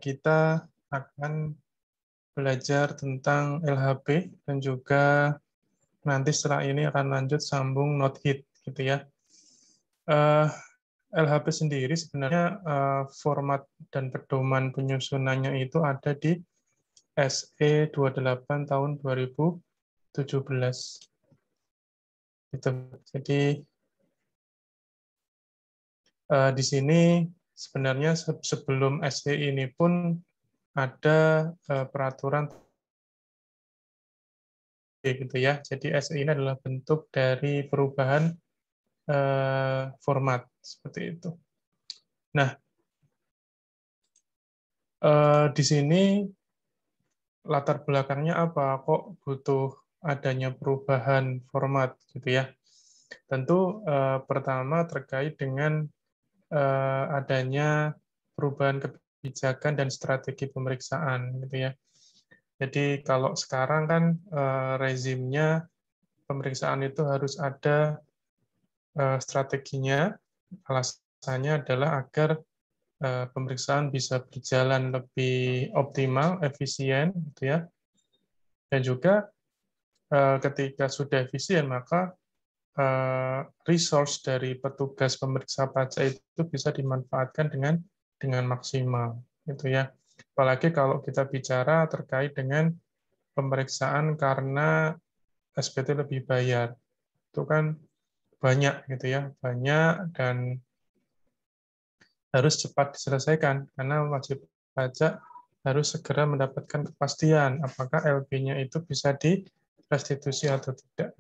kita akan belajar tentang LHP dan juga nanti setelah ini akan lanjut sambung Node-HIT gitu ya. LHP sendiri sebenarnya format dan pedoman penyusunannya itu ada di SE 28 tahun 2017. Gitu. Jadi di sini sebenarnya sebelum SE ini pun ada peraturan gitu ya. Jadi SE ini adalah bentuk dari perubahan format seperti itu. Nah, di sini latar belakangnya apa? Kok butuh adanya perubahan format gitu ya? Tentu pertama terkait dengan adanya perubahan kebijakan dan strategi pemeriksaan gitu ya. Jadi kalau sekarang kan rezimnya pemeriksaan itu harus ada strateginya. Alasannya adalah agar pemeriksaan bisa berjalan lebih optimal, efisien, gitu ya. Dan juga ketika sudah efisien, maka resource dari petugas pemeriksa pajak itu bisa dimanfaatkan dengan maksimal, gitu ya. Apalagi kalau kita bicara terkait dengan pemeriksaan karena SPT lebih bayar, itu kan banyak, gitu ya, banyak dan harus cepat diselesaikan karena wajib pajak harus segera mendapatkan kepastian apakah LP-nya itu bisa direstitusi atau tidak.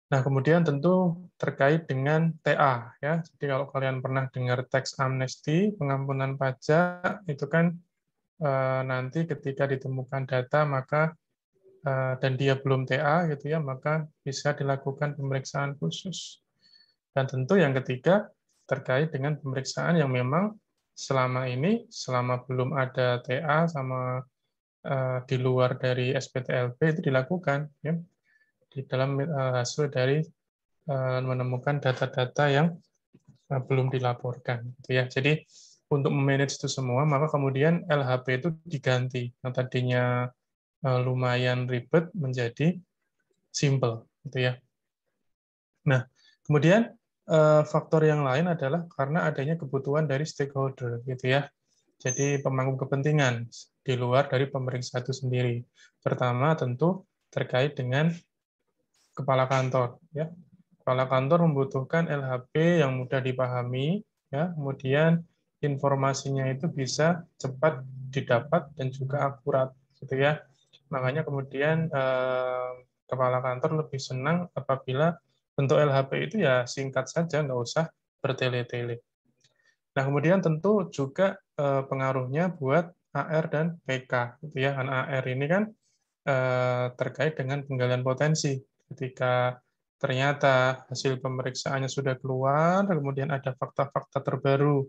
Nah, kemudian tentu terkait dengan TA ya. Jadi kalau kalian pernah dengar tax amnesty, pengampunan pajak itu kan nanti ketika ditemukan data maka dan dia belum TA gitu ya, maka bisa dilakukan pemeriksaan khusus. Dan tentu yang ketiga terkait dengan pemeriksaan yang memang selama ini, selama belum ada TA sama di luar dari SPTLP itu dilakukan ya, di dalam hasil dari menemukan data-data yang belum dilaporkan gitu ya. Jadi untuk memanage itu semua maka kemudian LHP itu diganti yang tadinya lumayan ribet menjadi simple gitu ya. Nah, kemudian faktor yang lain adalah karena adanya kebutuhan dari stakeholder gitu ya. Jadi pemangku kepentingan di luar dari pemeriksa itu sendiri. Pertama tentu terkait dengan kepala kantor ya. Kepala kantor membutuhkan LHP yang mudah dipahami ya, kemudian informasinya itu bisa cepat didapat dan juga akurat gitu ya. Makanya kemudian kepala kantor lebih senang apabila bentuk LHP itu ya singkat saja, nggak usah bertele-tele. Nah, kemudian tentu juga pengaruhnya buat AR dan PK, gitu ya. Karena AR ini kan terkait dengan penggalian potensi. Ketika ternyata hasil pemeriksaannya sudah keluar, kemudian ada fakta-fakta terbaru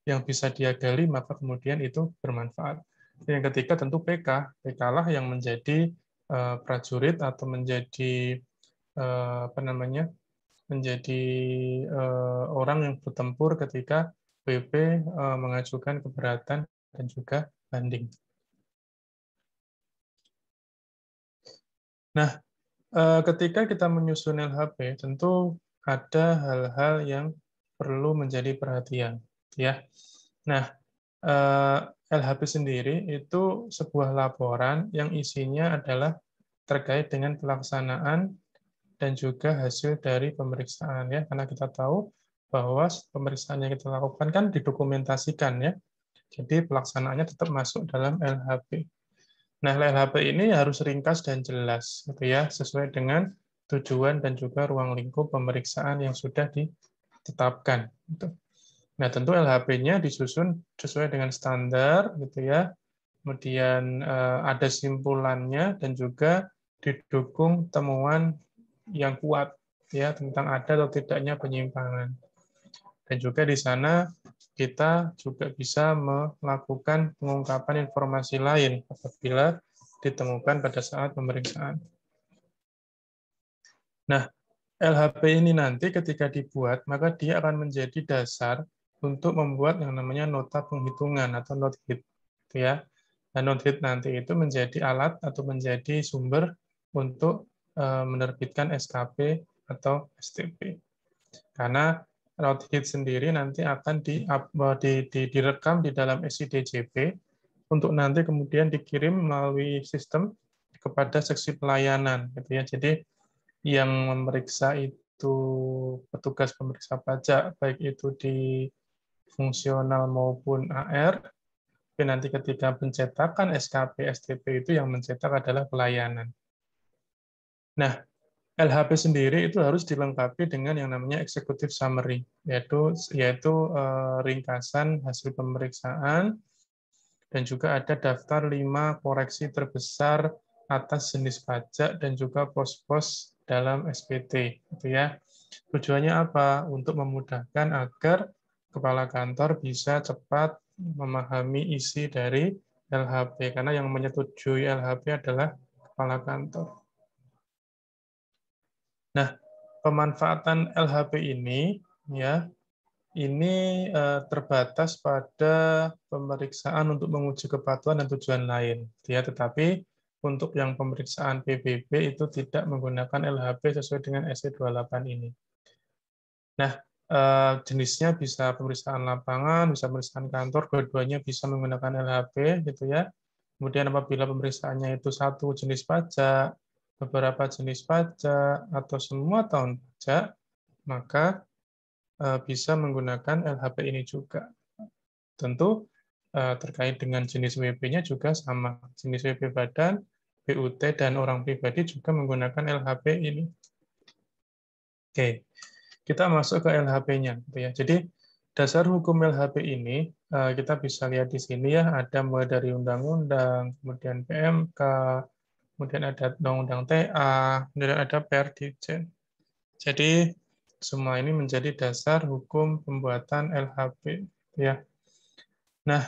yang bisa dia gali, maka kemudian itu bermanfaat. Yang ketiga tentu PK, PK lah yang menjadi prajurit atau menjadi apa namanya, menjadi orang yang bertempur ketika BP mengajukan keberatan dan juga banding. Nah, ketika kita menyusun LHP, tentu ada hal-hal yang perlu menjadi perhatian, ya. Nah, LHP sendiri itu sebuah laporan yang isinya adalah terkait dengan pelaksanaan dan juga hasil dari pemeriksaan ya, karena kita tahu bahwa pemeriksaan yang kita lakukan kan didokumentasikan ya, jadi pelaksanaannya tetap masuk dalam LHP. Nah, LHP ini harus ringkas dan jelas, gitu ya, sesuai dengan tujuan dan juga ruang lingkup pemeriksaan yang sudah ditetapkan. Gitu. Nah, tentu LHP-nya disusun sesuai dengan standar, gitu ya. Kemudian ada simpulannya dan juga didukung temuan yang kuat ya tentang ada atau tidaknya penyimpangan. Dan juga di sana kita juga bisa melakukan pengungkapan informasi lain apabila ditemukan pada saat pemeriksaan. Nah, LHP ini nanti ketika dibuat, maka dia akan menjadi dasar untuk membuat yang namanya nota penghitungan atau note hit, gitu ya. Dan note hit nanti itu menjadi alat atau menjadi sumber untuk menerbitkan SKP atau STP. Karena note hit sendiri nanti akan direkam di dalam SIDJP untuk nanti kemudian dikirim melalui sistem kepada seksi pelayanan, gitu ya. Jadi yang memeriksa itu petugas pemeriksa pajak, baik itu di fungsional maupun AR, tapi nanti ketika pencetakan SKP, STP itu yang mencetak adalah pelayanan. Nah, LHP sendiri itu harus dilengkapi dengan yang namanya executive summary, yaitu ringkasan hasil pemeriksaan, dan juga ada daftar 5 koreksi terbesar atas jenis pajak dan juga pos-pos dalam SPT, gitu ya. Tujuannya apa? Untuk memudahkan agar kepala kantor bisa cepat memahami isi dari LHP, karena yang menyetujui LHP adalah kepala kantor. Nah, pemanfaatan LHP ini ya, ini terbatas pada pemeriksaan untuk menguji kepatuhan dan tujuan lain. Ya, tetapi untuk yang pemeriksaan PBB itu tidak menggunakan LHP sesuai dengan SE28 ini. Nah, jenisnya bisa pemeriksaan lapangan, bisa pemeriksaan kantor, dua-duanya bisa menggunakan LHP, gitu ya. Kemudian apabila pemeriksaannya itu satu jenis pajak, beberapa jenis pajak, atau semua tahun pajak, maka bisa menggunakan LHP ini juga. Tentu terkait dengan jenis WP-nya juga sama. Jenis WP badan, BUT, dan orang pribadi juga menggunakan LHP ini. Oke, kita masuk ke LHP-nya. Jadi dasar hukum LHP ini kita bisa lihat di sini ya, ada mulai dari undang-undang, kemudian PMK, kemudian ada undang-undang TA, kemudian ada Perdikjen. Jadi semua ini menjadi dasar hukum pembuatan LHP. Ya. Nah,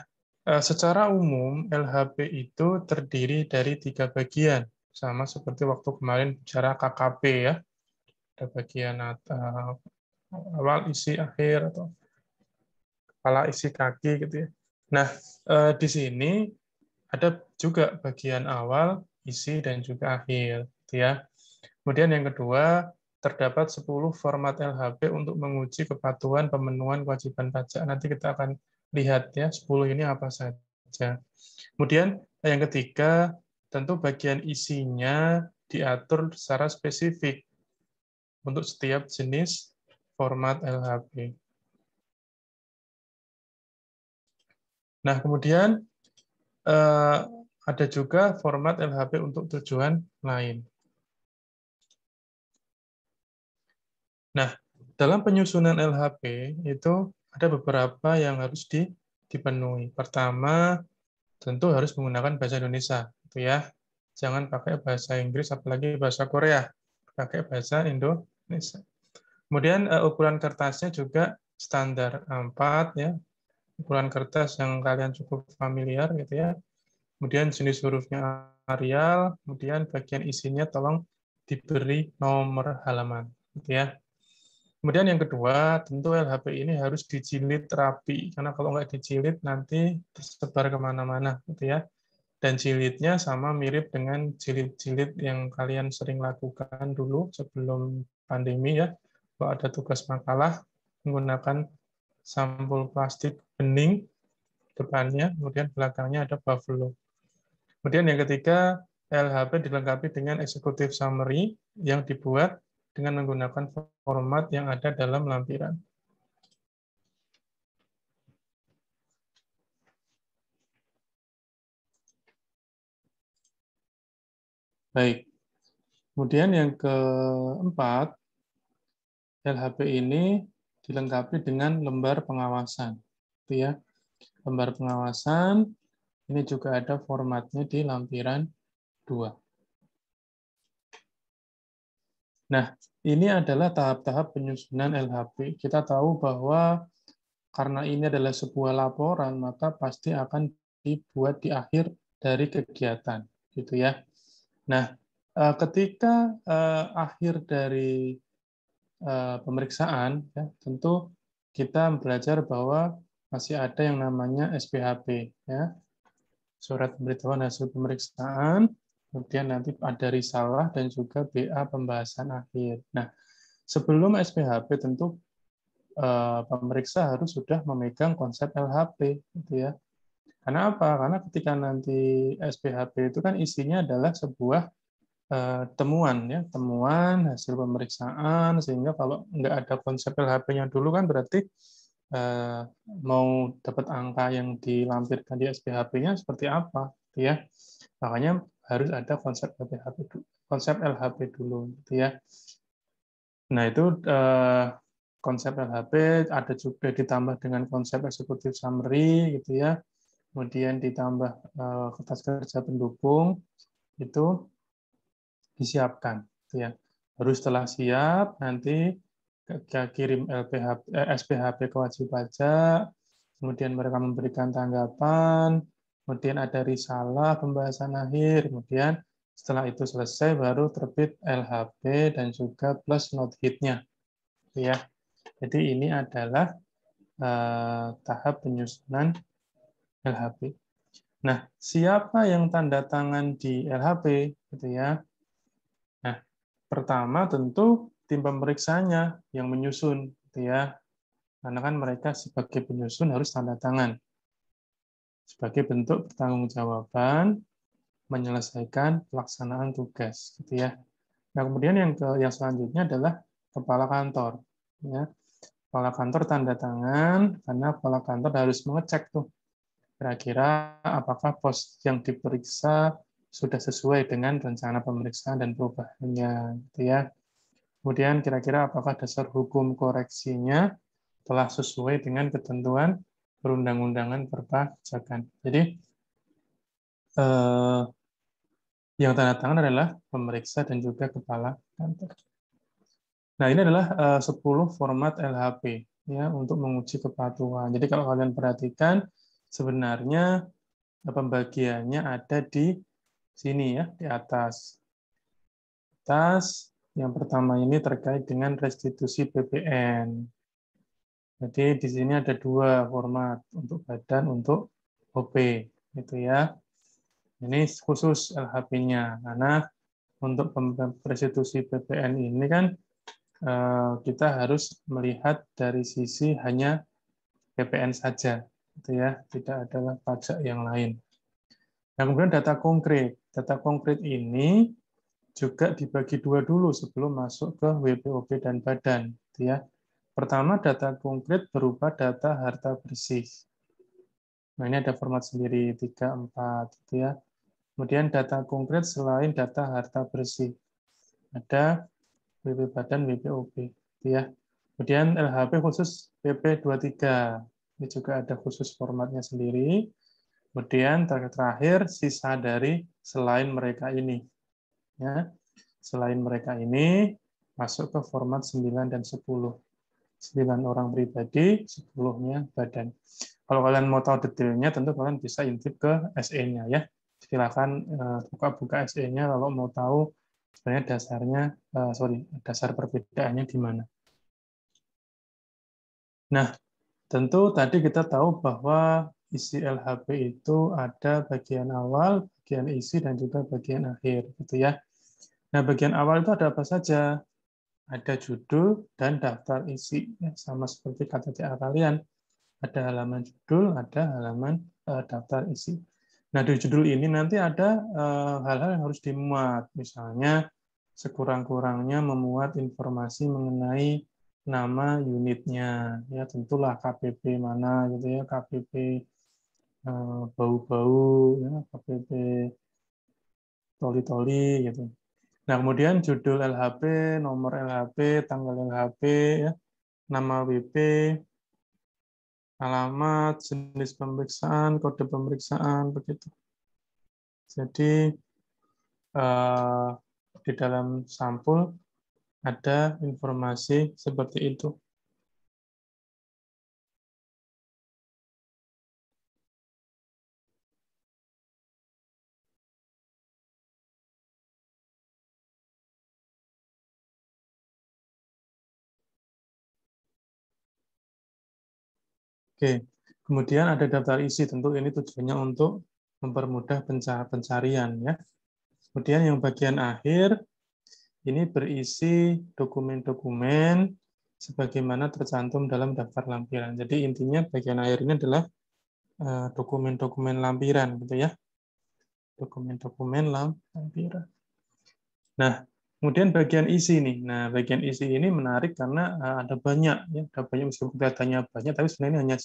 secara umum LHP itu terdiri dari 3 bagian, sama seperti waktu kemarin bicara KKP ya. Ada bagian awal, isi, akhir, atau kepala, isi, kaki, gitu ya. Nah, di sini ada juga bagian awal, isi, dan juga akhir, gitu ya. Kemudian yang kedua, terdapat 10 format LHP untuk menguji kepatuhan pemenuhan kewajiban pajak. Nanti kita akan lihat ya, 10 ini apa saja. Kemudian yang ketiga, tentu bagian isinya diatur secara spesifik untuk setiap jenis format LHP. Nah, kemudian ada juga format LHP untuk tujuan lain. Nah, dalam penyusunan LHP itu ada beberapa yang harus dipenuhi. Pertama, tentu harus menggunakan bahasa Indonesia, gitu ya. Jangan pakai bahasa Inggris, apalagi bahasa Korea. Pakai bahasa Indonesia. Kemudian ukuran kertasnya juga standar A4 ya. Ukuran kertas yang kalian cukup familiar gitu ya. Kemudian jenis hurufnya Arial, kemudian bagian isinya tolong diberi nomor halaman gitu ya. Kemudian yang kedua, tentu LHP ini harus dijilid rapi, karena kalau nggak dijilid nanti tersebar kemana-mana, gitu ya. Dan jilidnya sama mirip dengan jilid-jilid yang kalian sering lakukan dulu sebelum pandemi ya. Kalau ada tugas makalah, menggunakan sampul plastik bening depannya, kemudian belakangnya ada buffalo. Kemudian yang ketiga, LHP dilengkapi dengan executive summary yang dibuat dengan menggunakan format yang ada dalam lampiran. Baik. Kemudian yang keempat, LHP ini dilengkapi dengan lembar pengawasan. Itu ya. Lembar pengawasan ini juga ada formatnya di lampiran 2. Nah, ini adalah tahap-tahap penyusunan LHP. Kita tahu bahwa karena ini adalah sebuah laporan, maka pasti akan dibuat di akhir dari kegiatan, gitu ya. Nah, ketika akhir dari pemeriksaan, ya, tentu kita belajar bahwa masih ada yang namanya SPHP, ya, surat pemberitahuan hasil pemeriksaan, kemudian nanti ada risalah dan juga BA pembahasan akhir. Nah, sebelum SPHP tentu pemeriksa harus sudah memegang konsep LHP, gitu ya. Karena apa? Karena ketika nanti SPHP itu kan isinya adalah sebuah temuan, ya, temuan hasil pemeriksaan, sehingga kalau nggak ada konsep LHP-nya dulu kan berarti mau dapat angka yang dilampirkan di SPHP-nya seperti apa, gitu ya. Makanya harus ada konsep LHP dulu, konsep LHP dulu, gitu ya. Nah, itu konsep LHP ada juga ditambah dengan konsep executive summary, gitu ya. Kemudian ditambah kertas kerja pendukung, itu disiapkan, gitu ya. Baru setelah siap nanti kirim SPHP ke wajib pajak, kemudian mereka memberikan tanggapan, kemudian ada risalah pembahasan akhir, kemudian setelah itu selesai baru terbit LHP dan juga plus note hit-nya, ya. Jadi ini adalah tahap penyusunan LHP. Nah, siapa yang tanda tangan di LHP, gitu ya? Nah, pertama tentu tim pemeriksanya yang menyusun, gitu ya. Karena kan mereka sebagai penyusun harus tanda tangan sebagai bentuk pertanggungjawaban menyelesaikan pelaksanaan tugas, gitu ya. Nah, kemudian yang selanjutnya adalah kepala kantor, ya. Kepala kantor tanda tangan karena kepala kantor harus mengecek tuh kira-kira apakah pos yang diperiksa sudah sesuai dengan rencana pemeriksaan dan perubahannya, gitu ya. Kemudian kira-kira apakah dasar hukum koreksinya telah sesuai dengan ketentuan perundang-undangan perpajakan. Jadi yang tanda tangan adalah pemeriksa dan juga kepala kantor. Nah, ini adalah 10 format LHP, ya, untuk menguji kepatuhan. Jadi kalau kalian perhatikan sebenarnya pembagiannya ada di sini, ya, di atas. Yang pertama ini terkait dengan restitusi PPN. Jadi di sini ada dua format, untuk badan, untuk OP, gitu ya. Ini khusus LHP-nya, karena untuk restitusi PPN ini kan kita harus melihat dari sisi hanya PPN saja, gitu ya, tidak ada pajak yang lain. Nah, kemudian data konkret. Data konkret ini juga dibagi dua dulu sebelum masuk ke WPOP dan badan, gitu ya. Pertama, data konkret berupa data harta bersih. Nah, ini ada format sendiri 3, 4, gitu ya. Kemudian data konkret selain data harta bersih. Ada WP badan, WPOP, gitu ya. Kemudian LHP khusus PP23. Ini juga ada khusus formatnya sendiri. Kemudian terakhir sisa dari selain mereka ini. Ya. Selain mereka ini masuk ke format 9 dan 10. 9 orang pribadi, 10-nya badan. Kalau kalian mau tahu detailnya, tentu kalian bisa intip ke SE-nya, ya. Silakan buka-buka SE-nya kalau mau tahu sebenarnya dasarnya, dasar perbedaannya di mana. Nah, tentu tadi kita tahu bahwa isi LHP itu ada bagian awal, bagian isi, dan juga bagian akhir, gitu ya. Nah, bagian awal itu ada apa saja? Ada judul dan daftar isi, ya, sama seperti KTTA kalian. Ada halaman judul, ada halaman daftar isi. Nah, di judul ini nanti ada hal-hal yang harus dimuat, misalnya sekurang-kurangnya memuat informasi mengenai nama unitnya, ya tentulah KPP mana gitu ya, KPP bau-bau, ya, KPP toli-toli gitu. Nah, kemudian judul LHP, nomor LHP, tanggal LHP, ya, nama WP, alamat, jenis pemeriksaan, kode pemeriksaan, begitu. Jadi di dalam sampul ada informasi seperti itu. Oke, kemudian ada daftar isi, tentu ini tujuannya untuk mempermudah pencarian ya. Kemudian yang bagian akhir ini berisi dokumen-dokumen sebagaimana tercantum dalam daftar lampiran. Jadi intinya bagian akhir ini adalah dokumen-dokumen lampiran gitu ya. Dokumen-dokumen lampiran. Nah, kemudian bagian isi nih. Nah, bagian isi ini menarik karena ada banyak ya, ada banyak meskipun kelihatannya banyak tapi sebenarnya hanya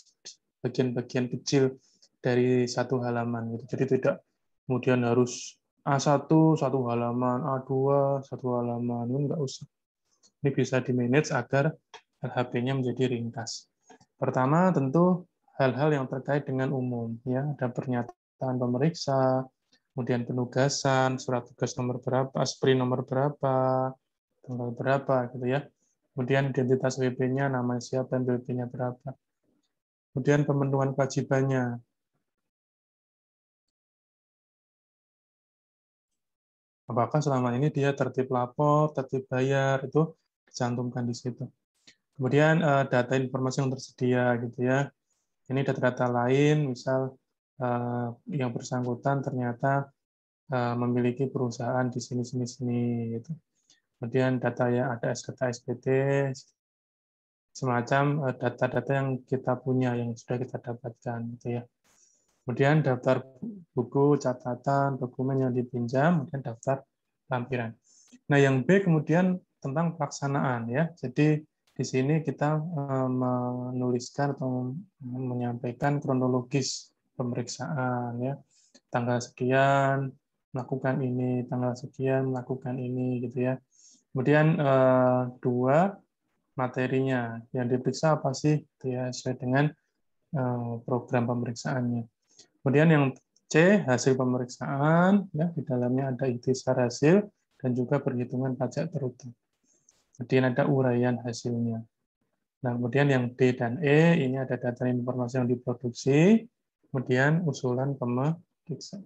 bagian-bagian kecil dari satu halaman gitu. Jadi tidak kemudian harus A1 satu halaman, A2 satu halaman, ini enggak usah. Ini bisa di-manage agar LHP-nya menjadi ringkas. Pertama tentu hal-hal yang terkait dengan umum ya, ada pernyataan pemeriksa, kemudian penugasan, surat tugas nomor berapa, sprint nomor berapa, tanggal berapa gitu ya. Kemudian identitas WP-nya, nama siapa, dan WP-nya berapa. Kemudian pemenuhan kewajibannya. Apakah selama ini dia tertib lapor, tertib bayar, itu dicantumkan di situ. Kemudian data informasi yang tersedia gitu ya. Ini data-data lain, misal yang bersangkutan ternyata memiliki perusahaan di sini gitu. Kemudian data yang ada SKT, SPT, semacam data-data yang kita punya, yang sudah kita dapatkan gitu ya. Kemudian daftar buku, catatan, dokumen yang dipinjam, kemudian daftar lampiran. Nah, yang B kemudian tentang pelaksanaan ya. Jadi di sini kita menuliskan atau menyampaikan kronologis pemeriksaan ya. Tanggal sekian melakukan ini, tanggal sekian melakukan ini gitu ya. Kemudian dua, materinya yang diperiksa apa sih gitu ya, sesuai dengan program pemeriksaannya. Kemudian yang C, hasil pemeriksaan, ya, di dalamnya ada ikhtisar hasil dan juga perhitungan pajak terutama. Kemudian ada uraian hasilnya. Nah, kemudian yang D dan E, ini ada data informasi yang diproduksi, kemudian usulan pemeriksa.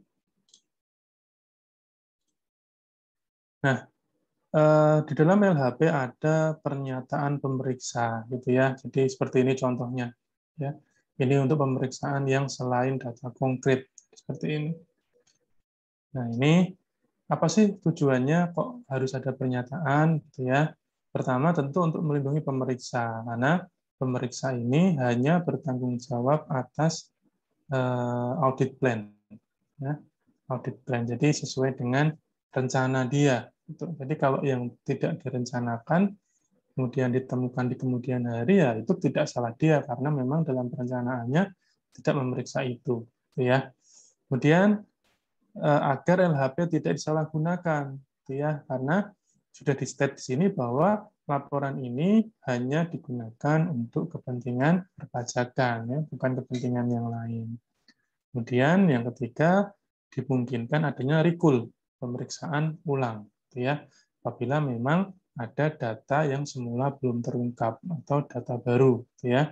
Nah, di dalam LHP ada pernyataan pemeriksa, gitu ya. Jadi seperti ini contohnya, ya. Ini untuk pemeriksaan yang selain data konkret, seperti ini. Nah, ini apa sih tujuannya kok harus ada pernyataan gitu ya? Pertama tentu untuk melindungi pemeriksa karena pemeriksa ini hanya bertanggung jawab atas audit plan ya. Audit plan. Jadi sesuai dengan rencana dia gitu. Jadi kalau yang tidak direncanakan kemudian ditemukan di kemudian hari ya itu tidak salah dia karena memang dalam perencanaannya tidak memeriksa itu gitu ya. Kemudian agar LHP tidak disalahgunakan, gitu ya, karena sudah di-state di sini bahwa laporan ini hanya digunakan untuk kepentingan perpajakan, ya, bukan kepentingan yang lain. Kemudian yang ketiga, dimungkinkan adanya recall, pemeriksaan ulang, gitu ya, apabila memang ada data yang semula belum terungkap atau data baru, gitu ya.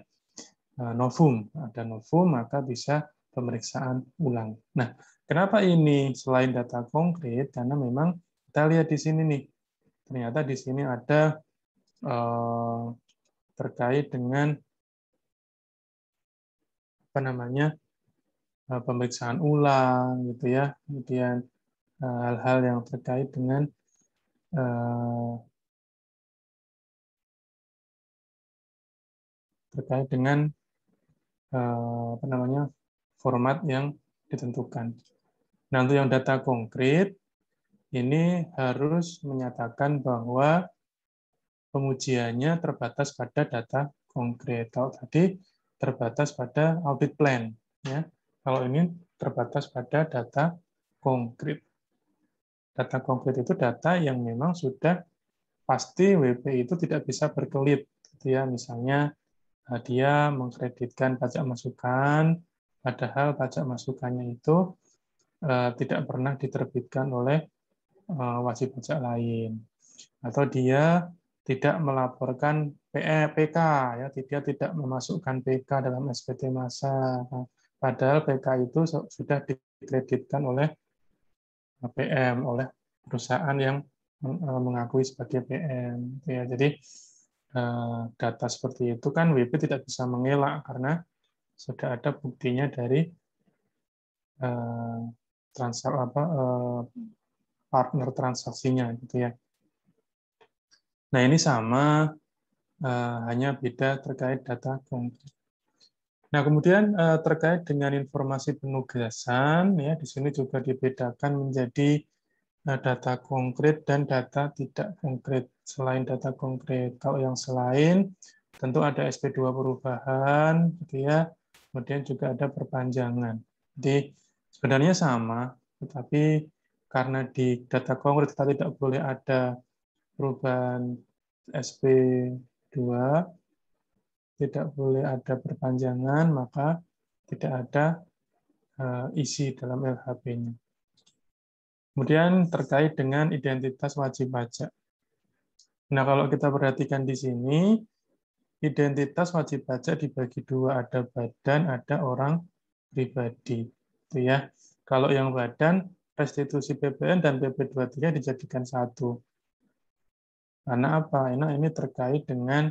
Novum, ada novum maka bisa pemeriksaan ulang. Nah, kenapa ini selain data konkret? Karena memang kita lihat di sini nih, ternyata di sini ada terkait dengan apa namanya pemeriksaan ulang, gitu ya. Kemudian hal-hal yang terkait dengan apa namanya format yang ditentukan. Nah, untuk yang data konkret ini harus menyatakan bahwa pengujiannya terbatas pada data konkret. Kalau tadi terbatas pada audit plan, ya. Kalau ini terbatas pada data konkret. Data konkret itu data yang memang sudah pasti WP itu tidak bisa berkelit, gitu ya. Misalnya dia mengkreditkan pajak masukan, padahal pajak masukannya itu tidak pernah diterbitkan oleh wajib pajak lain, atau dia tidak melaporkan PK, ya, dia tidak memasukkan PK dalam SPT massa, padahal PK itu sudah dikreditkan oleh PM, oleh perusahaan yang mengakui sebagai PM. Ya, jadi data seperti itu kan WP tidak bisa mengelak karena sudah ada buktinya dari partner transaksinya gitu ya. Nah, ini sama, hanya beda terkait data konkret. Nah, kemudian terkait dengan informasi penugasan, ya di sini juga dibedakan menjadi data konkret dan data tidak konkret. Selain data konkret, kalau yang selain tentu ada SP2 perubahan, gitu ya. Kemudian juga ada perpanjangan. Jadi sebenarnya sama, tetapi karena di data konkret kita tidak boleh ada perubahan SP2, tidak boleh ada perpanjangan, maka tidak ada isi dalam LHP-nya. Kemudian terkait dengan identitas wajib pajak. Nah, kalau kita perhatikan di sini, identitas wajib pajak dibagi dua, ada badan, ada orang pribadi. Itu ya. Kalau yang badan, restitusi PPN dan PP23 dijadikan satu. Karena apa? Ini terkait dengan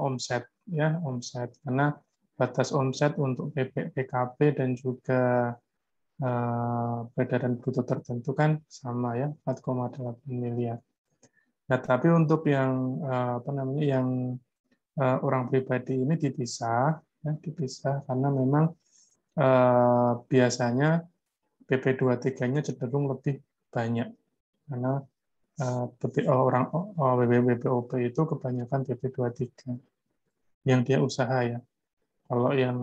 omset, ya, omset. Karena batas omset untuk PKP dan juga peredaran bruto tertentu kan sama ya, 4,8 miliar. Nah, tapi untuk yang orang pribadi ini dipisah, ya, dipisah karena memang biasanya PP23-nya cenderung lebih banyak karena orang WPOP itu kebanyakan PP23 yang dia usaha ya. Kalau yang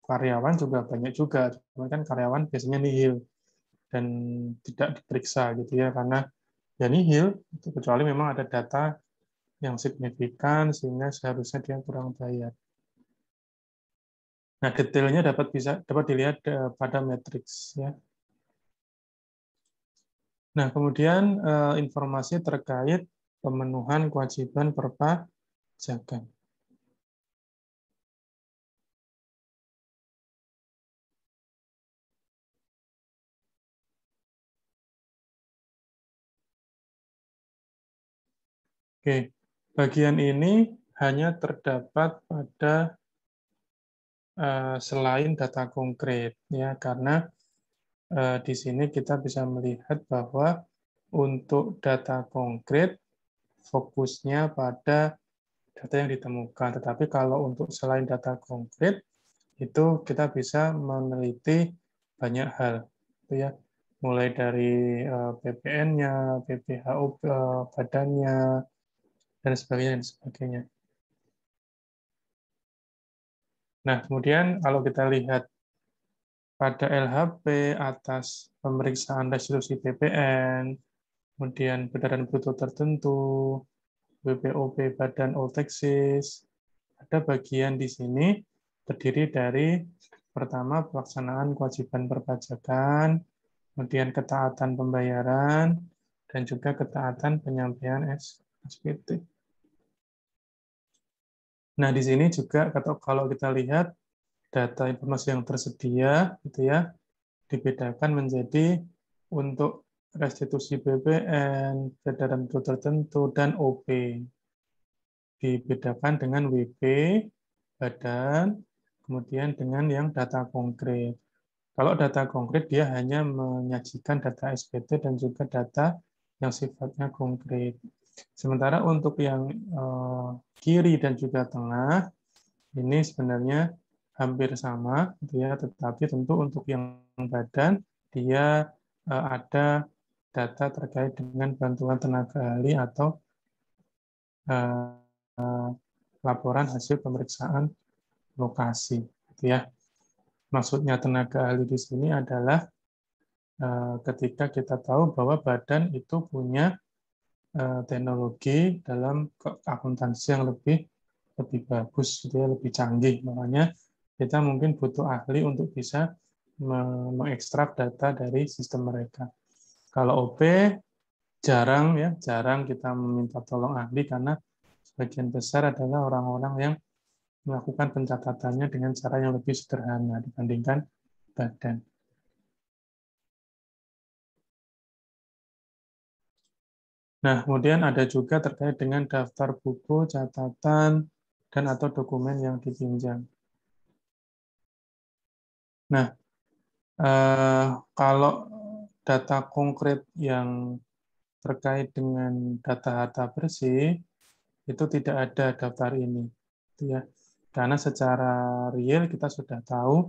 karyawan juga banyak juga, cuma kan karyawan biasanya nihil dan tidak diperiksa gitu ya karena ya nihil, kecuali memang ada data yang signifikan sehingga seharusnya dia kurang bayar. Nah, detailnya dapat dilihat pada matriks ya. Nah, kemudian informasi terkait pemenuhan kewajiban perpajakan. Oke, bagian ini hanya terdapat pada selain data konkret ya, karena di sini kita bisa melihat bahwa untuk data konkret fokusnya pada data yang ditemukan. Tetapi kalau untuk selain data konkret, itu kita bisa meneliti banyak hal. Itu ya, mulai dari PPN-nya, PPHU badannya, dan sebagainya, dan sebagainya. Nah, kemudian kalau kita lihat pada LHP atas pemeriksaan restitusi PPN, kemudian peredaran bruto tertentu, WPOP badan all taxes, ada bagian di sini terdiri dari pertama pelaksanaan kewajiban perpajakan, kemudian ketaatan pembayaran, dan juga ketaatan penyampaian SPT. Nah, di sini juga kalau kita lihat data informasi yang tersedia, gitu ya, dibedakan menjadi untuk restitusi BPN, peredaran bruto tertentu, dan OP. Dibedakan dengan WP, badan, kemudian dengan yang data konkret. Kalau data konkret, dia hanya menyajikan data SPT dan juga data yang sifatnya konkret. Sementara untuk yang kiri dan juga tengah, ini sebenarnya hampir sama, gitu ya, tetapi tentu untuk yang badan, dia ada data terkait dengan bantuan tenaga ahli atau laporan hasil pemeriksaan lokasi. Gitu ya. Maksudnya tenaga ahli di sini adalah ketika kita tahu bahwa badan itu punya teknologi dalam akuntansi yang lebih bagus, gitu ya, lebih canggih. Makanya kita mungkin butuh ahli untuk bisa mengekstrak data dari sistem mereka. Kalau OP jarang kita meminta tolong ahli karena sebagian besar adalah orang-orang yang melakukan pencatatannya dengan cara yang lebih sederhana dibandingkan badan. Nah, kemudian ada juga terkait dengan daftar buku, catatan, dan atau dokumen yang dipinjam. Nah, kalau data konkret yang terkait dengan data harta bersih, itu tidak ada daftar ini. Gitu ya. Karena secara real kita sudah tahu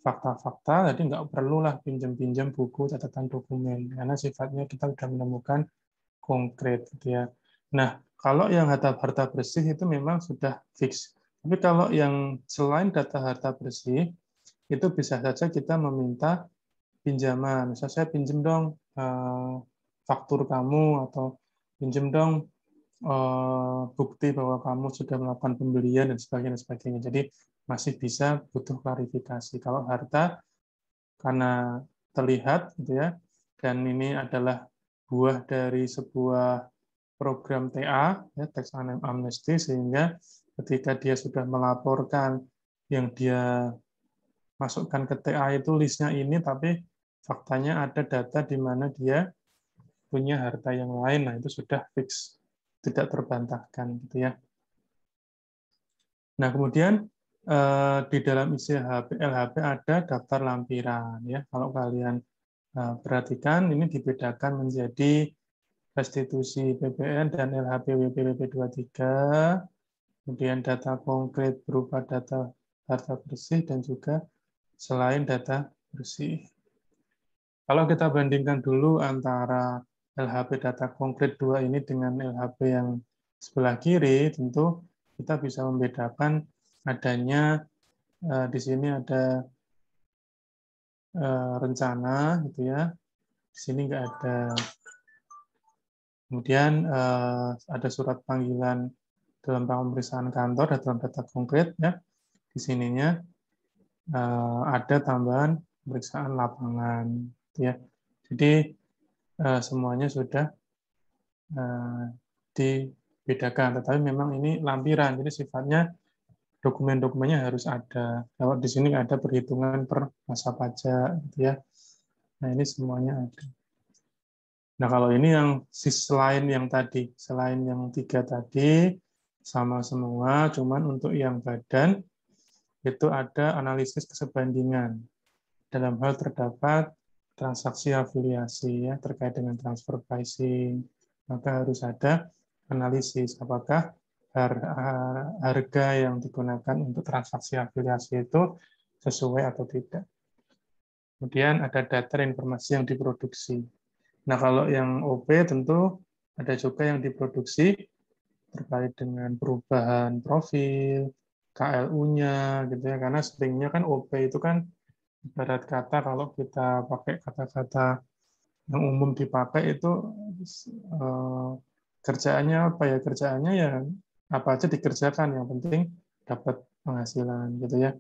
fakta-fakta, jadi nggak perlulah pinjam-pinjam buku catatan dokumen, karena sifatnya kita sudah menemukan konkret. Gitu ya. Nah, kalau yang harta bersih itu memang sudah fix. Tapi kalau yang selain data harta bersih, itu bisa saja kita meminta pinjaman. Misalnya saya pinjam dong faktur kamu, atau pinjam dong bukti bahwa kamu sudah melakukan pembelian dan sebagainya, Jadi masih bisa butuh klarifikasi. Kalau harta karena terlihat gitu ya, dan ini adalah buah dari sebuah program TA, ya, tax amnesty, sehingga ketika dia sudah melaporkan yang dia masukkan ke TA itu listnya ini, tapi faktanya ada data di mana dia punya harta yang lain, nah itu sudah fix, tidak terbantahkan, gitu ya. Nah, kemudian di dalam isi LHP ada daftar lampiran, ya. Kalau kalian perhatikan, ini dibedakan menjadi restitusi PPN dan LHP WP 23, kemudian data konkret berupa data harta bersih, dan juga selain data bersih. Kalau kita bandingkan dulu antara LHP data konkret 2 ini dengan LHP yang sebelah kiri, tentu kita bisa membedakan adanya di sini ada rencana, gitu ya. Di sini nggak ada. Kemudian ada surat panggilan dalam pemeriksaan kantor dan dalam data konkret, ya. Di sininya ada tambahan pemeriksaan lapangan, gitu ya. Jadi semuanya sudah dibedakan, tetapi memang ini lampiran, jadi sifatnya dokumen-dokumennya harus ada. Kalau di sini ada perhitungan per masa pajak, gitu ya. Nah, ini semuanya ada. Nah, kalau ini yang selain yang tadi, selain yang 3 tadi, sama semua, cuman untuk yang badan, itu ada analisis kesebandingan. Dalam hal terdapat transaksi afiliasi, ya, terkait dengan transfer pricing, maka harus ada analisis apakah harga yang digunakan untuk transaksi afiliasi itu sesuai atau tidak. Kemudian ada data dan informasi yang diproduksi. Nah, kalau yang OP tentu ada juga yang diproduksi terkait dengan perubahan profil, KLU-nya, gitu ya. Karena seringnya kan OP itu kan ibarat kata kalau kita pakai kata-kata yang umum dipakai itu kerjaannya apa ya? Kerjaannya ya apa aja dikerjakan, yang penting dapat penghasilan, gitu ya.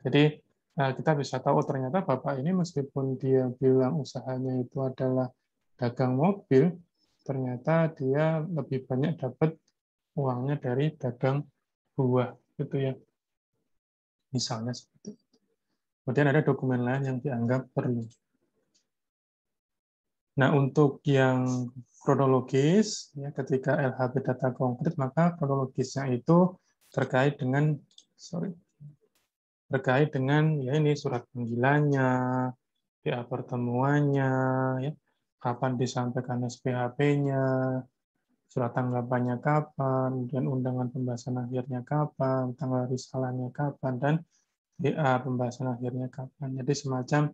Jadi kita bisa tahu ternyata Bapak ini meskipun dia bilang usahanya itu adalah dagang mobil, ternyata dia lebih banyak dapat uangnya dari dagang buah, gitu ya. Misalnya seperti itu. Kemudian ada dokumen lain yang dianggap perlu. Nah, untuk yang kronologis, ya, ketika LHP data konkret, maka kronologisnya itu terkait dengan ya ini surat panggilannya, PA pertemuannya, ya, kapan disampaikan SPHP-nya, surat tanggapannya kapan, dan undangan pembahasan akhirnya kapan, tanggal risalahnya kapan, dan PA pembahasan akhirnya kapan. Jadi semacam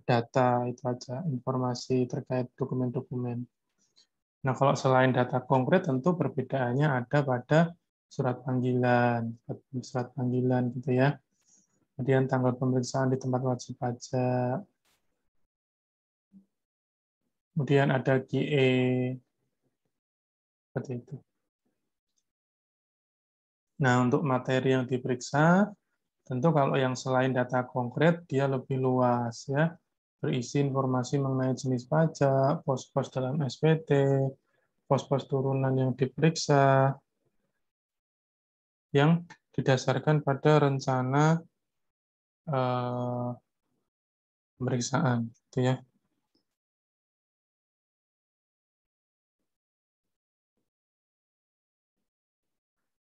data itu aja, informasi terkait dokumen-dokumen. Nah, kalau selain data konkret, tentu perbedaannya ada pada surat panggilan, gitu ya. Kemudian tanggal pemeriksaan di tempat wajib pajak. Kemudian ada QE, seperti itu. Nah, untuk materi yang diperiksa, tentu kalau yang selain data konkret, dia lebih luas, ya. Berisi informasi mengenai jenis pajak, pos-pos dalam SPT, pos-pos turunan yang diperiksa, yang didasarkan pada rencana pemeriksaan, gitu ya.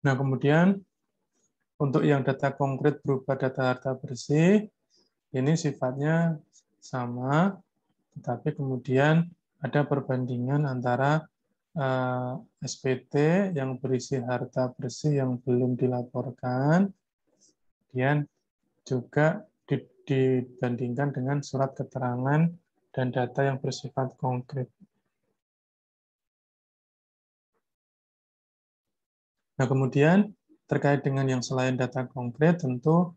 Nah, kemudian untuk yang data konkret berupa data harta bersih, ini sifatnya sama, tetapi kemudian ada perbandingan antara SPT yang berisi harta bersih yang belum dilaporkan, kemudian juga dibandingkan dengan surat keterangan dan data yang bersifat konkret. Nah, kemudian terkait dengan yang selain data konkret, tentu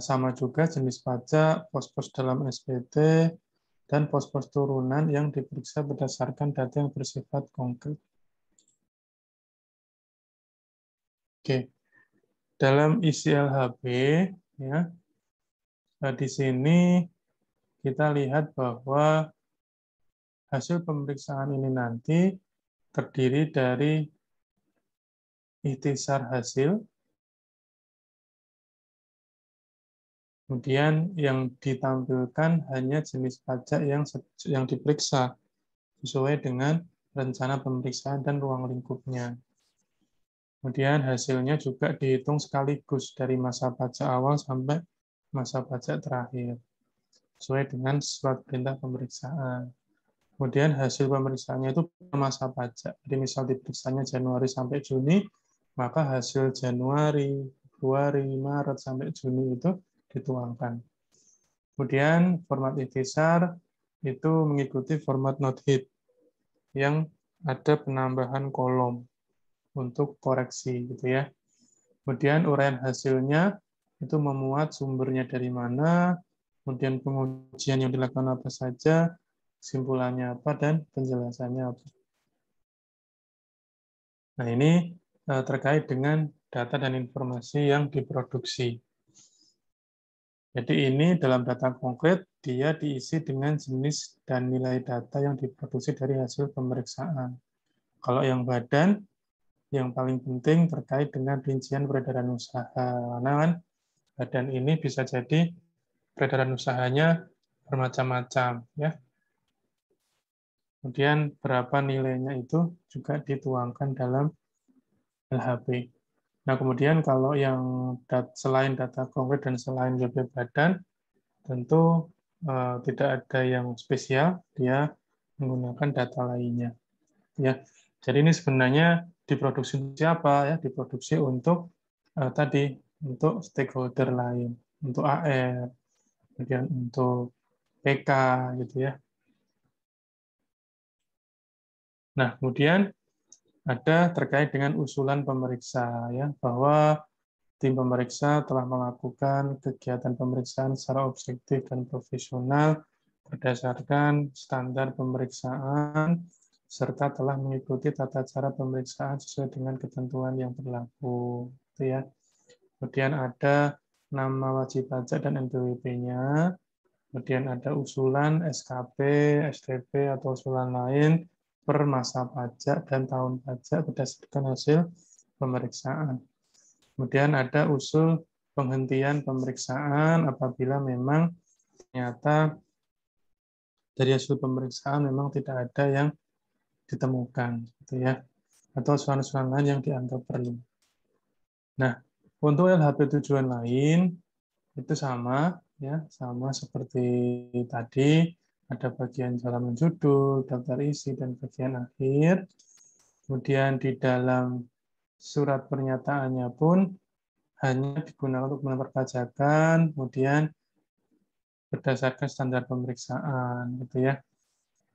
sama juga jenis pajak, pos-pos dalam SPT, dan pos-pos turunan yang diperiksa berdasarkan data yang bersifat konkret. Oke, dalam isi LHB, ya, di sini kita lihat bahwa hasil pemeriksaan ini nanti terdiri dari ikhtisar hasil, kemudian yang ditampilkan hanya jenis pajak yang diperiksa sesuai dengan rencana pemeriksaan dan ruang lingkupnya. Kemudian hasilnya juga dihitung sekaligus dari masa pajak awal sampai masa pajak terakhir, sesuai dengan surat perintah pemeriksaan. Kemudian hasil pemeriksaannya itu masa pajak. Jadi misal diperiksanya Januari sampai Juni, maka hasil Januari, Februari, Maret sampai Juni itu dituangkan. Kemudian format ikhtisar itu mengikuti format not hit yang ada penambahan kolom untuk koreksi gitu ya. Kemudian uraian hasilnya itu memuat sumbernya dari mana, kemudian pengujian yang dilakukan apa saja, kesimpulannya apa, dan penjelasannya apa. Nah, ini terkait dengan data dan informasi yang diproduksi. Jadi ini dalam data konkret, dia diisi dengan jenis dan nilai data yang diproduksi dari hasil pemeriksaan. Kalau yang badan, yang paling penting terkait dengan rincian peredaran usaha. Karena kan badan ini bisa jadi peredaran usahanya bermacam-macam, ya. Kemudian berapa nilainya itu juga dituangkan dalam LHP. Nah, kemudian kalau yang selain data konkret dan selain JP badan, tentu tidak ada yang spesial, dia menggunakan data lainnya. Ya, jadi ini sebenarnya diproduksi siapa ya? Diproduksi untuk tadi untuk stakeholder lain, untuk AR, kemudian untuk PK gitu ya. Nah, kemudian ada terkait dengan usulan pemeriksa ya, bahwa tim pemeriksa telah melakukan kegiatan pemeriksaan secara objektif dan profesional berdasarkan standar pemeriksaan serta telah mengikuti tata cara pemeriksaan sesuai dengan ketentuan yang berlaku. Itu ya. Kemudian ada nama wajib pajak dan NPWP-nya. Kemudian ada usulan SKP, STP, atau usulan lain per masa pajak dan tahun pajak berdasarkan hasil pemeriksaan. Kemudian ada usul penghentian pemeriksaan apabila memang ternyata dari hasil pemeriksaan memang tidak ada yang ditemukan, gitu ya, atau usulan-usulan lain yang dianggap perlu. Nah, untuk LHP tujuan lain itu sama, ya, sama seperti tadi, ada bagian halaman judul, daftar isi, dan bagian akhir. Kemudian di dalam surat pernyataannya pun hanya digunakan untuk perpajakan, kemudian berdasarkan standar pemeriksaan, gitu ya.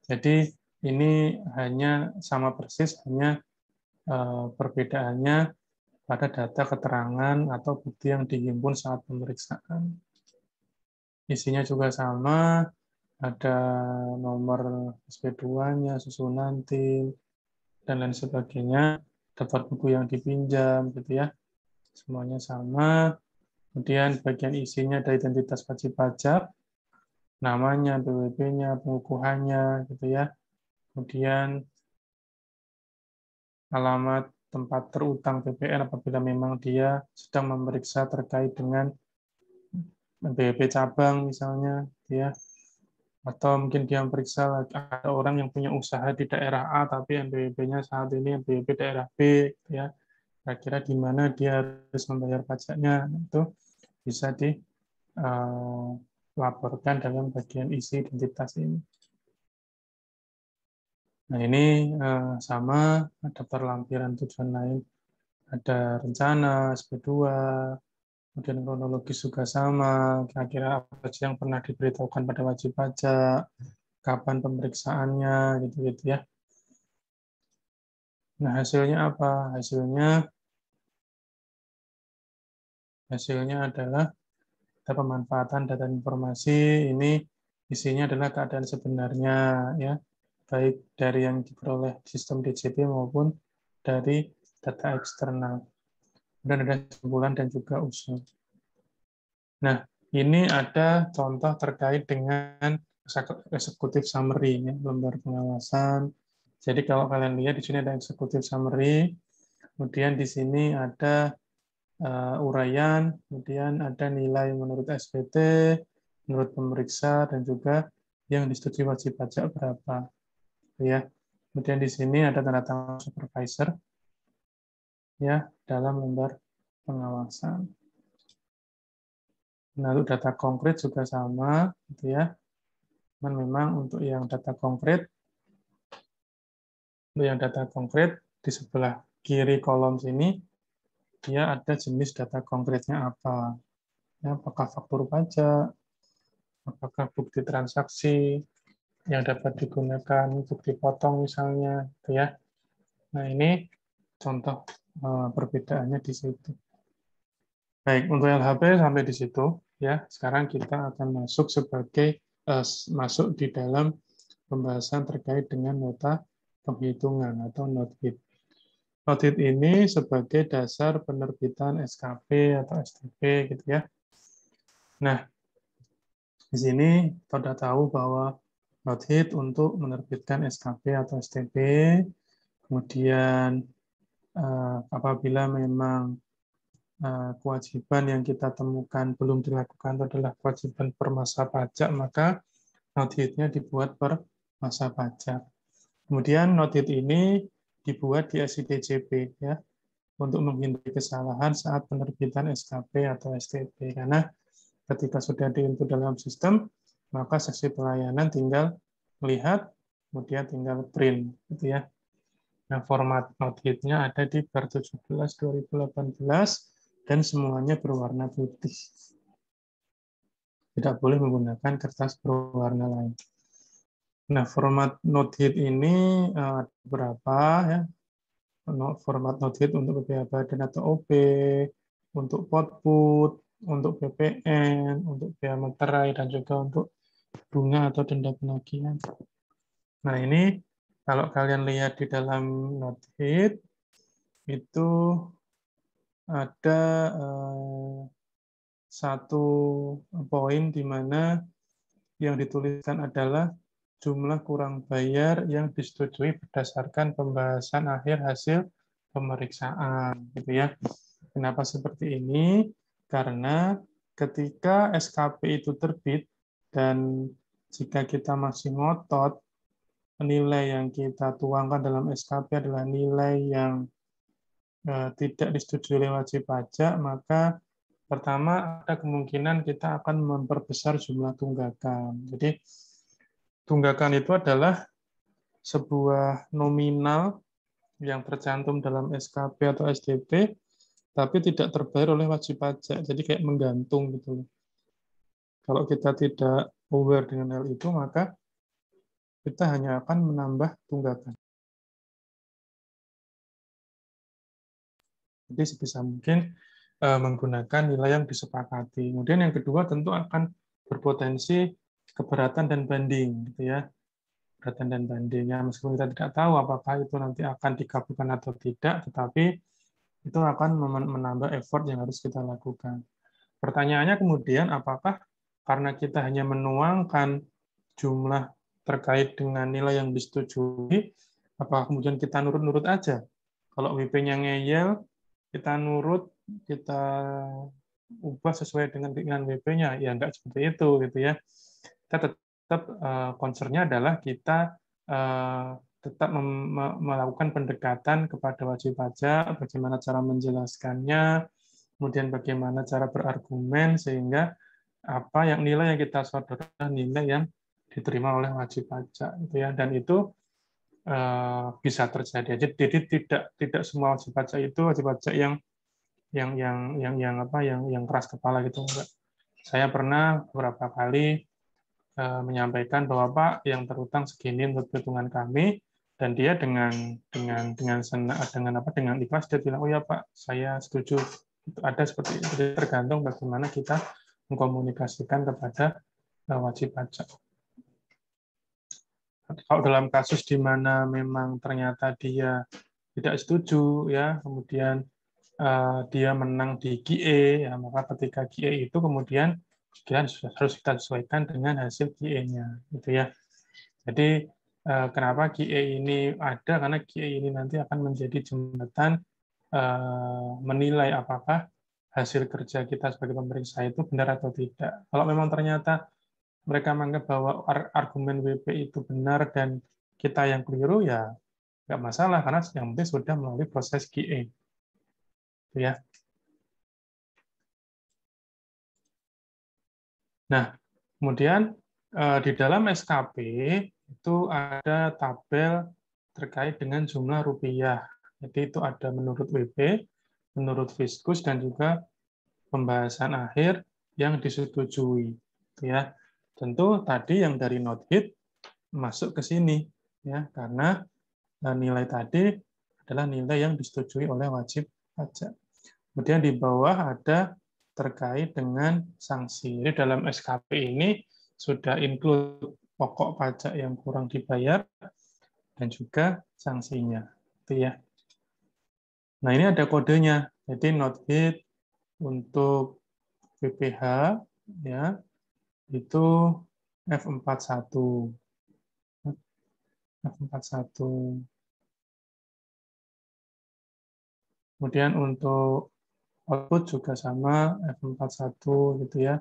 Jadi ini hanya sama persis, hanya perbedaannya pada data keterangan atau bukti yang dihimpun saat pemeriksaan. Isinya juga sama, ada nomor SP2-nya, susunan tim, dan lain sebagainya, daftar buku yang dipinjam, gitu ya. Semuanya sama. Kemudian bagian isinya ada identitas wajib pajak, namanya, BWP-nya, pengukuhannya, gitu ya. Kemudian alamat tempat terutang PPN apabila memang dia sedang memeriksa terkait dengan BWP cabang misalnya, ya. Atau mungkin dia memeriksa ada orang yang punya usaha di daerah A tapi NPWP-nya saat ini NPWP daerah B, ya. Kira-kira di mana dia harus membayar pajaknya, itu bisa di laporkan dalam bagian isi identitas ini. Nah, ini sama, ada lampiran tujuan lain. Ada rencana, SP2, kemudian kronologis juga sama, kira-kira apa saja yang pernah diberitahukan pada wajib pajak, kapan pemeriksaannya, gitu-gitu ya. Nah, hasilnya apa? Hasilnya adalah pemanfaatan data informasi, ini isinya adalah keadaan sebenarnya, ya, baik dari yang diperoleh sistem DJP maupun dari data eksternal. Dan ada kesimpulan dan juga usul. Nah, ini ada contoh terkait dengan executive summary, ya, lembar pengawasan. Jadi kalau kalian lihat di sini ada executive summary, kemudian di sini ada uraian, kemudian ada nilai menurut SPT, menurut pemeriksa, dan juga yang disetujui wajib pajak berapa. Ya. Kemudian di sini ada tanda tangan supervisor, ya, dalam lembar pengawasan. Nah, untuk data konkret juga sama, gitu ya. Memang untuk yang data konkret di sebelah kiri kolom sini, dia ada jenis data konkretnya apa. Ya, apakah faktur pajak, apakah bukti transaksi yang dapat digunakan, bukti potong misalnya, gitu ya. Nah, ini contoh perbedaannya di situ. Baik, untuk LHP sampai di situ, ya. Sekarang kita akan masuk di dalam pembahasan terkait dengan nota penghitungan atau note-hit. Note-hit ini sebagai dasar penerbitan SKP atau STP, gitu ya. Nah, di sini kita sudah tahu bahwa note-hit untuk menerbitkan SKP atau STP, kemudian apabila memang kewajiban yang kita temukan belum dilakukan adalah kewajiban per masa pajak, maka note-hit-nya dibuat per masa pajak. Kemudian note-hit ini dibuat di SIDJP, ya, untuk menghindari kesalahan saat penerbitan SKP atau STP. Karena ketika sudah di-input dalam sistem, maka seksi pelayanan tinggal melihat, kemudian tinggal print, gitu ya. Nah, format note-hit-nya ada di Per 17 2018 dan semuanya berwarna putih. Tidak boleh menggunakan kertas berwarna lain. Nah, format note-hit ini ada berapa, ya? Format note-hit untuk BPH Badan atau OP, untuk Potput, untuk BPN, untuk bea materai, dan juga untuk bunga atau denda penagihan. Nah, ini kalau kalian lihat di dalam note-hit, itu ada satu poin di mana yang dituliskan adalah jumlah kurang bayar yang disetujui berdasarkan pembahasan akhir hasil pemeriksaan, gitu ya. Kenapa seperti ini? Karena ketika SKP itu terbit dan jika kita masih ngotot nilai yang kita tuangkan dalam SKP adalah nilai yang tidak disetujui oleh wajib pajak, maka pertama ada kemungkinan kita akan memperbesar jumlah tunggakan. Jadi tunggakan itu adalah sebuah nominal yang tercantum dalam SKP atau SDP, tapi tidak terbayar oleh wajib pajak. Jadi kayak menggantung gitu. Kalau kita tidak aware dengan hal itu, maka kita hanya akan menambah tunggakan. Jadi sebisa mungkin menggunakan nilai yang disepakati. Kemudian yang kedua tentu akan berpotensi keberatan dan banding, gitu ya. Keberatan dan bandingnya, meskipun kita tidak tahu apakah itu nanti akan dikabulkan atau tidak, tetapi itu akan menambah effort yang harus kita lakukan. Pertanyaannya kemudian, apakah karena kita hanya menuangkan jumlah terkait dengan nilai yang disetujui, apakah kemudian kita nurut-nurut aja? Kalau WP-nya ngeyel, kita nurut, kita ubah sesuai dengan keinginan WP-nya, ya enggak seperti itu, gitu ya. Kita tetap concern-nya adalah kita tetap melakukan pendekatan kepada wajib pajak, bagaimana cara menjelaskannya, kemudian bagaimana cara berargumen sehingga apa yang nilai yang kita sodorkan, nilai yang diterima oleh wajib pajak, gitu ya. Dan itu bisa terjadi. Jadi tidak semua wajib pajak itu wajib pajak yang keras kepala gitu. Enggak. Saya pernah beberapa kali menyampaikan bahwa Pak, yang terutang segini menurut hitungan kami, dan dia dengan ikhlas dia bilang, oh ya Pak, saya setuju. Itu ada seperti itu. Jadi tergantung bagaimana kita mengkomunikasikan kepada wajib pajak. Kalau dalam kasus di mana memang ternyata dia tidak setuju, ya, kemudian dia menang di QA, ya, maka ketika QA itu kemudian harus kita sesuaikan dengan hasil QA-nya, gitu ya. Jadi kenapa QA ini ada? Karena QA ini nanti akan menjadi jembatan menilai apakah hasil kerja kita sebagai pemeriksa itu benar atau tidak. Kalau memang ternyata mereka menganggap bahwa argumen WP itu benar dan kita yang keliru, ya nggak masalah, karena yang penting sudah melalui proses QA. Gitu ya. Nah, kemudian di dalam SKP itu ada tabel terkait dengan jumlah rupiah. Jadi itu ada menurut WP, menurut Fiskus, dan juga pembahasan akhir yang disetujui. Ya, tentu tadi yang dari Nothit masuk ke sini, ya, karena nilai tadi adalah nilai yang disetujui oleh wajib pajak. Kemudian di bawah ada terkait dengan sanksi. Jadi dalam SKP ini sudah include pokok pajak yang kurang dibayar dan juga sanksinya. Itu ya. Nah, ini ada kodenya. Jadi Nothit untuk PPH ya itu F41. F41. Kemudian untuk output juga sama F41 gitu ya.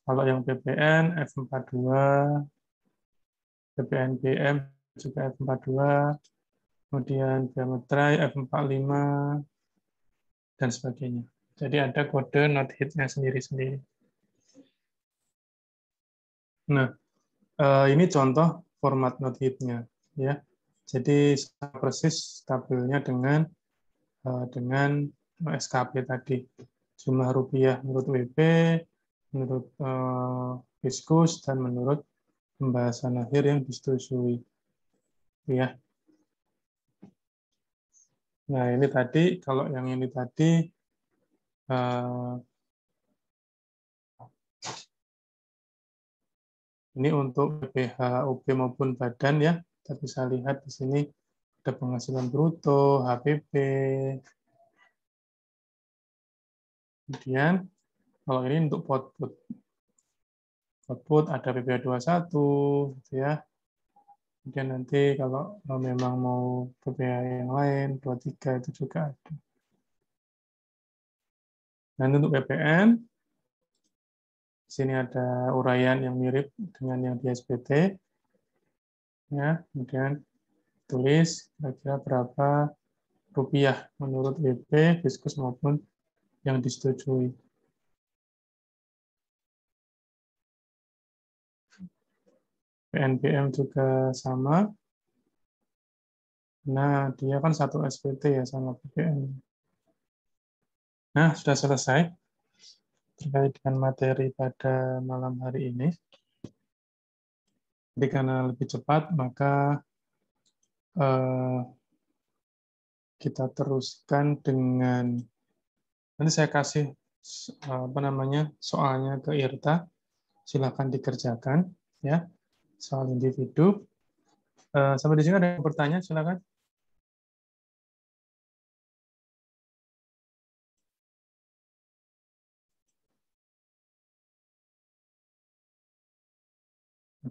Kalau yang PPN F42, PPNBM juga F42, kemudian Biometrai F45 dan sebagainya. Jadi ada kode Nothit-nya sendiri-sendiri. Nah, ini contoh format Nothit-nya ya. Jadi sama persis tabelnya dengan SKP tadi. Jumlah rupiah menurut WP, menurut Fiskus, dan menurut pembahasan akhir yang disetujui. Ya. Nah, ini tadi, kalau yang ini tadi, ini untuk BPH, UB maupun badan ya. Kita bisa lihat di sini ada penghasilan bruto, HPP. Kemudian, kalau ini untuk output. Output ada PPH 21, gitu ya. Kemudian nanti kalau memang mau PPH yang lain, 23 itu juga ada. Dan untuk PPN, di sini ada uraian yang mirip dengan yang di SPT. Ya, kemudian tulis kira-kira berapa rupiah menurut WP, Fiskus maupun yang disetujui. PNBM juga sama. Nah, dia kan satu SPT ya sama PPN. Nah, sudah selesai terkait dengan materi pada malam hari ini. Jadi karena lebih cepat, maka kita teruskan dengan, nanti saya kasih soalnya ke Irta, silakan dikerjakan ya, soal individu. Sampai di sini ada yang bertanya, silakan.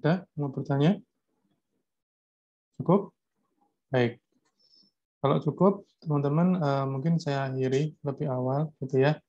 Ada mau bertanya? Cukup? Baik. Kalau cukup, teman-teman, mungkin saya akhiri lebih awal gitu ya.